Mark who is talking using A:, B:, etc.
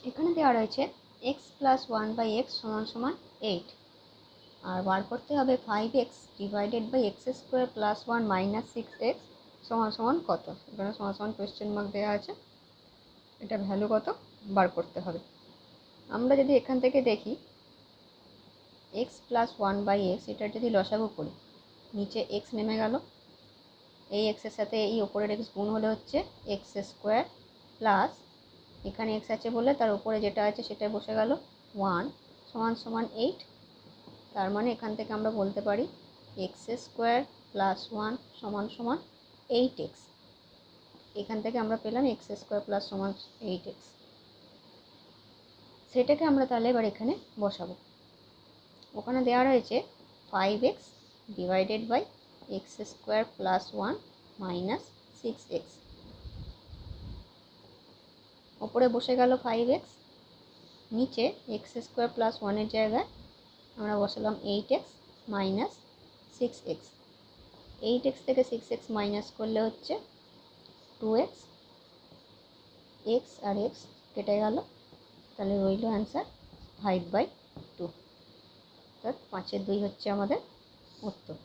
A: এখানে দেওয়া রয়েছে x plus one by x সমান সমান 8, আর বার করতে হবে 5x divided by x square plus one minus 6x সমান সমান কত। এখানে সমান সমান কোয়েশ্চেন মার্ক দেওয়া আছে, এটা ভ্যালু কত বার করতে হবে। আমরা যদি এখান থেকে দেখি x plus one by x, এটার যদি লসাগু করি, নিচে এক্স নেমে গেল, এই এক্সের সাথে এই ওপরের এক্স গুণ হলে হচ্ছে এক্স স্কোয়ার প্লাস এখানে এক্স আছে বলে তার উপরে যেটা আছে সেটা বসে গেল 1 সমান সমান 8। তার মানে এখান থেকে আমরা বলতে পারি এক্স স্কোয়ার প্লাস 1 সমান সমান 8x। এখান থেকে আমরা পেলাম এক্স স্কোয়ার প্লাস সমান 8x। সেটাকে আমরা তাহলে এবার এখানে বসাবো। ওখানে দেওয়া রয়েছে 5x divided by x square plus 1 minus 6x, ওপরে বসে গেল 5x, নিচে এক্স স্কোয়ার প্লাস 1-এর জায়গায় আমরা বসালাম 8x মাইনাস 6x। 8x থেকে 6x মাইনাস করলে হচ্ছে 2x, x আর x কেটে গেল, তাহলে রইল অ্যান্সার 5/2। অর্থাৎ 5-এর 2 হচ্ছে আমাদের উত্তর।